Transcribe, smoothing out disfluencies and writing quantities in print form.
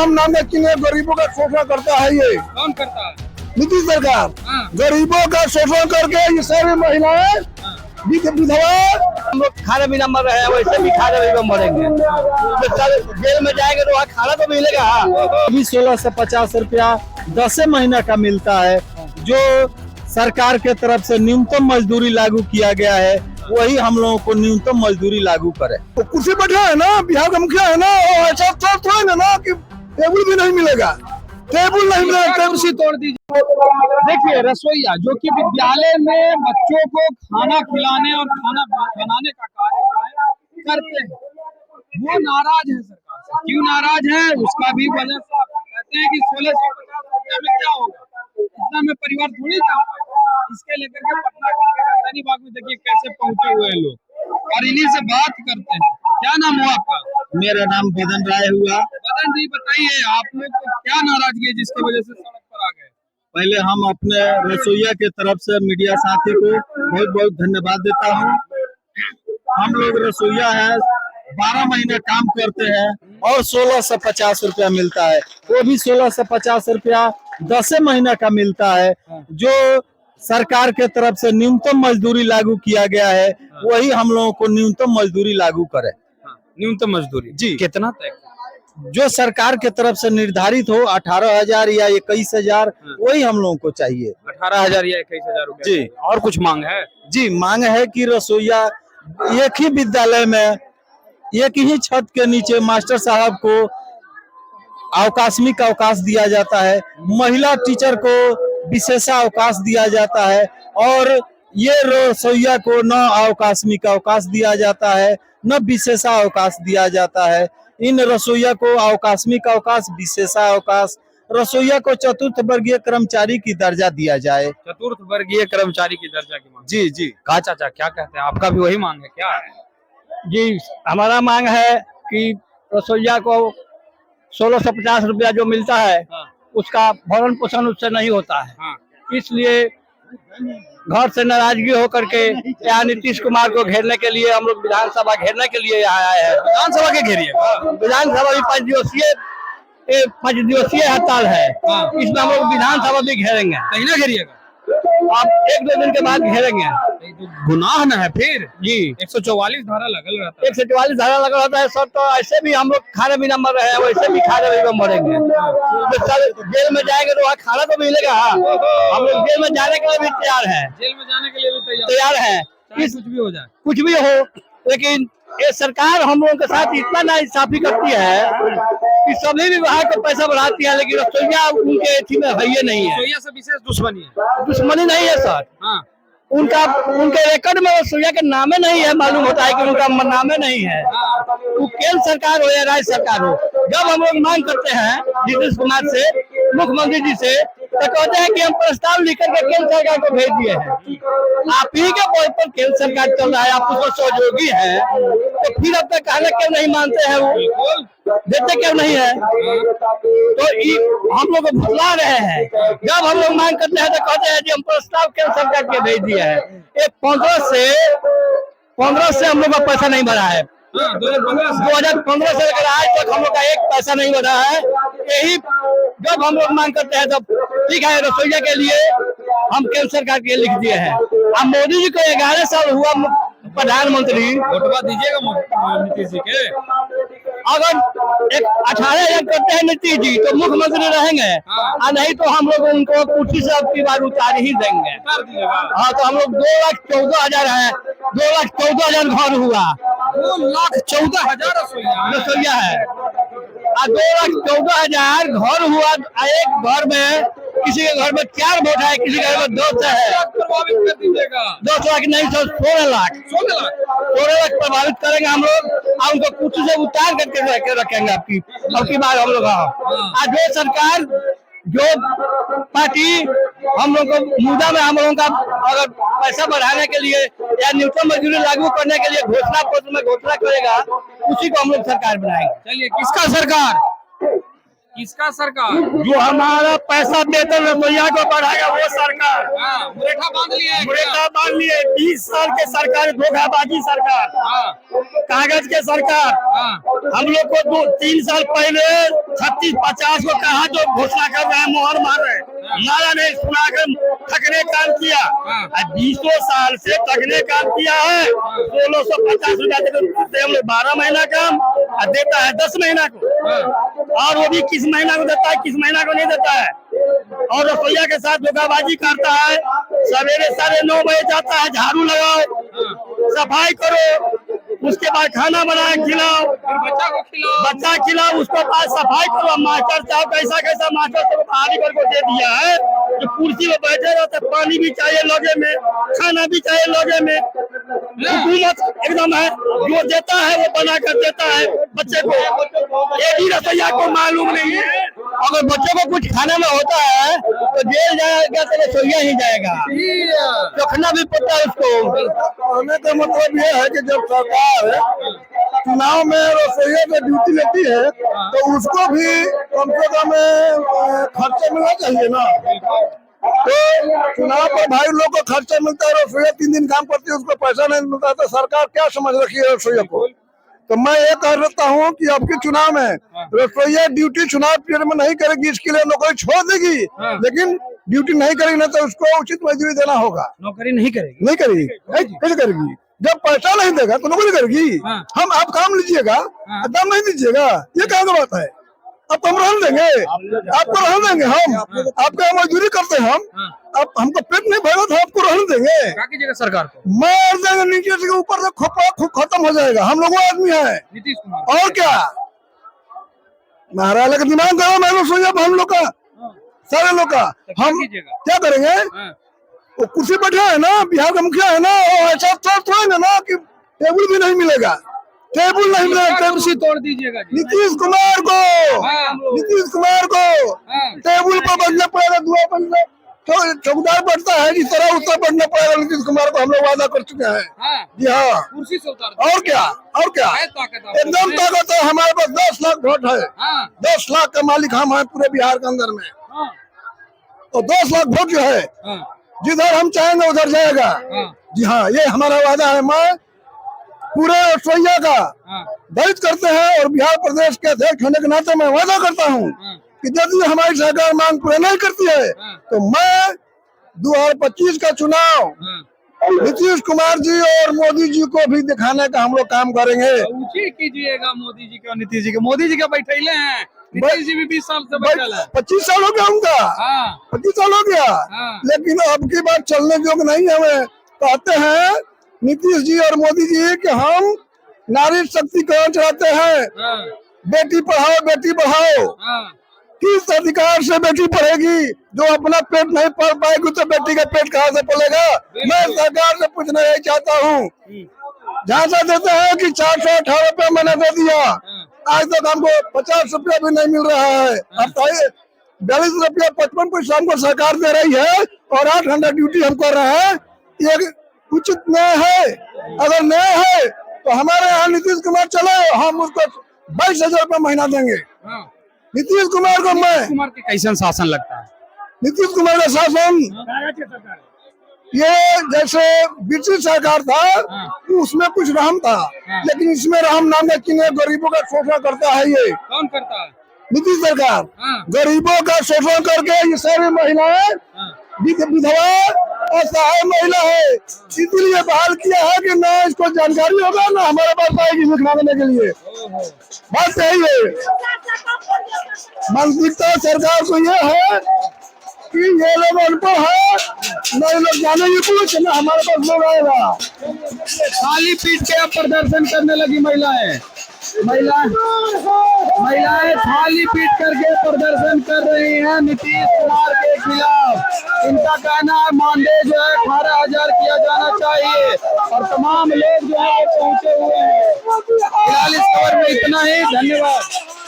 राम नाम का किन्हें गरीबों का शोषण करता है। ये कौन करता है? नीतीश सरकार हाँ। गरीबों का शोषण करके ये सारी महिलाएं विधवा हम लोग खाने बिना मर रहे हैं, वैसे भी खाने बिना मरेंगे। तो जेल में जाएंगे तो वहाँ खाना तो मिलेगा। अभी 16 से 50 रुपया 10 महीना का मिलता है। जो सरकार के तरफ से न्यूनतम मजदूरी लागू किया गया है, वही हम लोगों को न्यूनतम मजदूरी लागू करे। तो कुर्सी बैठा है ना, बिहार का मुखिया है ना, ऐसा थोड़ा है ना कि टेबल भी नहीं मिलेगा, टेबल नहीं मिलेगा। कुर्सी तोड़ दीजिए। देखिए, रसोईया जो कि विद्यालय में बच्चों को खाना खिलाने और खाना बनाने का कार्य जो है करते हैं, वो नाराज है सरकार से। क्यों नाराज है उसका भी वजह से कहते हैं कि 1650 रुपया में क्या होगा, इतना में परिवार थोड़ी जा पाएगा। इसके लेकर के पटना के राजधानी बाग में देखिए कैसे पहुंचे हुए हैं लोग, और इन्हीं से बात करते हैं। क्या नाम हुआ आपका? मेरा नाम बदन राय हुआ। बदन जी, बताइए आप लोग को क्या नाराजगी है जिसकी वजह से सड़क पर आ गए? पहले हम अपने रसोईया के तरफ से मीडिया साथी को बहुत बहुत धन्यवाद देता हूँ। हम लोग रसोईया है, 12 महीने काम करते हैं और 16 से 50 रुपया मिलता है। वो भी 16 से 50 रुपया 10 महीना का मिलता है। जो सरकार के तरफ से न्यूनतम मजदूरी लागू किया गया है, वही हम लोगों को न्यूनतम मजदूरी लागू करे। न्यूनतम मजदूरी जी। कितना तय? जो सरकार के तरफ से निर्धारित हो 18,000 या 21,000, वही हम लोगों को चाहिए। 18,000 या 21,000 रुपए। जी। और कुछ मांग है? जी, मांग है कि रसोईया एक ही विद्यालय में एक ही छत के नीचे मास्टर साहब को अवकाशमिक अवकाश दिया जाता है, महिला टीचर को विशेष अवकाश दिया जाता है, और ये रसोईया को न अवकाशमिक अवकाश दिया जाता है न विशेष अवकाश दिया जाता है। इन रसोईया को अवकाशमिक अवकाश, विशेष अवकाश, रसोईया को चतुर्थ वर्गीय कर्मचारी की दर्जा दिया जाए। चतुर्थ वर्गीय कर्मचारी की दर्जा की मांग। जी जी। कहा चाचा, क्या कहते हैं? आपका भी वही मांग है क्या? जी, हमारा मांग है कि रसोईया को 16 से 50 रुपया जो मिलता है, हाँ। उसका भरण पोषण उससे नहीं होता है। हाँ। इसलिए घर से नाराजगी होकर के यहाँ नीतीश कुमार को घेरने के लिए हम लोग विधानसभा घेरने के लिए यहाँ आए हैं। विधानसभा के घेरिए। विधानसभा भी 5 दिवसीय हड़ताल है। हाँ। इसमें हम लोग विधानसभा भी घेरेंगे। कहीं ना घेरिएगा? आप 1-2 दिन के बाद घेरेंगे। तो गुनाह न है फिर? जी, 144 धारा लगल रहता है। 144 धारा लगा रहता है सर। तो ऐसे भी हम लोग खाने बिना मर रहे हैं, वैसे भी खाने बिना मरेंगे। तो सर जेल में जाएंगे तो वहाँ खाना तो मिलेगा। हम लोग जेल में जाने के लिए भी तैयार हैं। जेल में जाने के लिए भी तैयार हैं, चाहे कुछ भी हो जाए। कुछ भी हो। लेकिन ये सरकार हम लोगों के साथ इतना नाइंसाफी करती है कि सभी विभाग के पैसा बढ़ाती है, लेकिन रसोईया उनके एथी में है नहीं है। रसोईया से विशेष दुश्मनी है? दुश्मनी नहीं है सर। हाँ। उनके रिकॉर्ड में रसोईया के नामे नहीं है। मालूम होता है कि उनका नामे नहीं है। वो केंद्र सरकार हो या राज्य सरकार हो, जब हम लोग मांग करते हैं नीतीश कुमार से, मुख्यमंत्री जी से, तो कहते हैं कि हम प्रस्ताव लिख करके केंद्र सरकार को भेज दिए हैं। आप ही के बोल पर केंद्र सरकार चल रहा है, आप उसको सहयोगी है, तो फिर अब तक कहना क्यों नहीं मानते हैं? वो देते क्यों नहीं है? तो हम लोग को भुला रहे हैं। जब हम लोग मांग करते हैं तो कहते हैं कि हम प्रस्ताव केंद्र सरकार के भेज दिए हैं। ये 15 से हम लोग का पैसा नहीं बढ़ा है। 2015 से लेकर आज तक हम लोग का एक पैसा नहीं बढ़ा है। यही जब हम लोग मांग करते हैं तब ठीक है, रसोईया के लिए हम केंद्र सरकार के लिख दिए हैं। अब मोदी जी को 11 साल हुआ प्रधानमंत्री, वोटवा दीजिएगा नीतीश जी के। अगर 18,000 करते हैं नीतीश जी तो मुख्यमंत्री रहेंगे, और नहीं तो हम लोग उनको कुर्सी से अब की बार उतार ही देंगे। हाँ, तो हम लोग 2,14,000 है, 2,14,000 घर हुआ। 2,14,000 रसोईया है, और 2,14,000 घर हुआ। एक घर में किसी के घर में 4 वोट है, किसी के घर में 2 है। प्रभावित कर दीजिएगा। 2 लाख नहीं, 16 लाख। 16 लाख प्रभावित करेंगे हम लोग, और उनको कुर्सी से उतार करके रखेंगे आपकी बार हम लोग। आज जो सरकार, जो पार्टी हम लोग को मुद्दा में हम लोगों का अगर पैसा बढ़ाने के लिए या न्यूनतम मजदूरी लागू करने के लिए घोषणा पत्र में घोषणा करेगा, उसी को हम लोग सरकार बनाएंगे। चलिए, किसका सरकार? किसका सरकार? जो हमारा पैसा वेतन रसोईया को बढ़ाएगा वो सरकार। मुरेठा बांध लिया है क्या? मुरेठा बांध लिए 20 साल के सरकार, धोखाबाजी सरकार, कागज के सरकार। हम लोग को 2-3 साल पहले 36-50 को कहा, जो घोषणा कर रहे हैं, मोहर मार रहे हैं, नारा नहीं सुनाकर ठगने काम किया। 20 साल से ठगने काम किया है। 1650 रुपया देते हम लोग 12 महीना काम, और देता है 10 महीना को, और वो भी किस महीना को देता है, किस महीना को नहीं देता है। और रसोईया के साथ धोखाबाजी करता है। सवेरे 9:30 बजे जाता है, झाड़ू लगाओ, सफाई करो, उसके बाद खाना बनाए खिलाओ, बच्चा को खिलाओ, बच्चा खिलाओ, उसके बाद सफाई करो। मास्टर साहब कैसा मास्टर साहब पहाड़ी पर को दे दिया है कि कुर्सी में बैठे रहते, पानी भी चाहिए लगे में, खाना भी चाहिए लगे में। हुकूमत एकदम है, जो देता है वो बना कर देता है बच्चे को। ये भी रसोईया को मालूम नहीं है। अगर बच्चों को कुछ खाने में होता है तो जेल जाएगा, तो रसोईया ही जाएगा, रखना भी पड़ता है उसको। कहने का मतलब ये है कि जब सरकार चुनाव में रसोईया की ड्यूटी लेती है तो उसको भी कम से कम खर्चा मिलना चाहिए ना। तो चुनाव पर भाई लोग को खर्चा मिलता है, रसोईया 3 दिन काम करती है, उसको पैसा नहीं मिलता, तो सरकार क्या समझ रखी है रसोईया को। तो मैं ये कह देता हूँ कि आपके चुनाव में रसोईया ड्यूटी चुनाव पीरियड में नहीं करेगी, इसके लिए नौकरी छोड़ देगी, लेकिन ड्यूटी नहीं करेगी ना तो उसको उचित मजदूरी देना होगा। नौकरी नहीं करेगी? नहीं करेगी, कैसे करेगी? जब पैसा नहीं देगा तो नौकरी करेगी। हम आप काम लीजिएगा, दाम नहीं दीजिएगा, ये कहाँ की बात है? अब हम रहने देंगे, आपको रहने देंगे, हम आपका मजदूरी करते हैं, हम अब हमको पेट नहीं भरा तो आपको रहने देंगे? क्या कीजिएगा सरकार को? मार देंगे, नीचे से ऊपर से खोपड़ा खत्म हो जाएगा। हम लोग वो आदमी है, नीतीश कुमार। और क्या महाराज का दिमाग गरम है रसोईया हम लोग का, सारे लोग का। हम क्या करेंगे? वो कुर्सी बैठा है ना, बिहार का मुखिया है ना, ऐसा थोड़ा ना कि टेबल भी नहीं मिलेगा, टेबल नहीं मिलेगा। कुर्सी तोड़ दीजिएगा जी। नीतीश कुमार को, नीतीश कुमार को टेबल पर बैठना पड़ेगा, दुआ बनना चौकीदार बैठता है जिस तरह उस तरह बैठना पड़ेगा नीतीश कुमार को। हम लोग वादा कर चुके हैं जी हाँ। कुर्सी से उतार और क्या, और क्या, एकदम ताकत है हमारे पास। 10 लाख वोट है, 10 लाख का मालिक हम हैं पूरे बिहार के अंदर में। और 10 लाख वोट जो है जिधर हम चाहेंगे उधर जाएगा जी हाँ। ये हमारा वादा है। मैं पूरे रसोईया का दायित्व करते हैं और बिहार प्रदेश के अध्यक्ष होने के नाते मैं वादा करता हूँ कि यदि हमारी सरकार मांग पूरा नहीं करती है तो मैं 2025 का चुनाव नीतीश कुमार जी और मोदी जी को भी दिखाने का हम लोग काम करेंगे। ऊंची कीजिएगा मोदी जी का, नीतीश जी का। मोदी जी का बैठैले हैं, नीतीश जी भी 20 साल से बैठल है। 25 साल हो गया उनका, 25 साल हो गया, लेकिन अब की बात चलने योग्य नहीं है। हमें कहते हैं नीतीश जी और मोदी जी कि हम नारी शक्तिकरण चलाते हैं, बेटी पढ़ाओ बेटी बढ़ाओ। किस अधिकार से बेटी पढ़ेगी? जो अपना पेट नहीं पढ़ पाएगी तो बेटी का पेट कहाँ से पलेगा? मैं सरकार से पूछना यही चाहता हूँ। झांसा देते हैं कि 418 रुपया मैंने दे दिया, आज तक हमको 50 रुपया भी नहीं मिल रहा है। अब 42 रुपया 55 पैसा हमको सरकार दे रही है और 8 घंटा ड्यूटी हम कर रहे हैं। ये उचित न्याय है? अगर न्याय है तो हमारे यहाँ नीतीश कुमार चले, हम उसको 22,000 रुपया महीना देंगे। नीतीश कुमार को मैं कुमार के कैसन शासन लगता है? नीतीश कुमार का शासन ये जैसे ब्रिटिश सरकार था उसमें कुछ रहम था, लेकिन इसमें रहम नाम का किन्हें गरीबों का शोषण करता है। ये कौन करता है? नीतीश सरकार गरीबों का शोषण करके ये सारी महिलाएं विधवा असहाय महिला है, इसीलिए बहाल किया है कि ना इसको जानकारी होगा ना हमारे पास आएगी लिखना देने के लिए। बात सही है। मानसिकता सरकार को ये है कि ये लोग अनपढ़ है, न ये लोग जानेंगे कुछ, न हमारे पास लोग आएगा। खाली पीट के प्रदर्शन करने लगी महिलाएं खाली पीट करके प्रदर्शन कर रही हैं नीतीश कुमार के खिलाफ। इनका कहना है मानदेय जो है 18,000 किया जाना चाहिए और तमाम लोग जो है पहुंचे हुए हैं। फिलहाल इस खबर में इतना ही, धन्यवाद।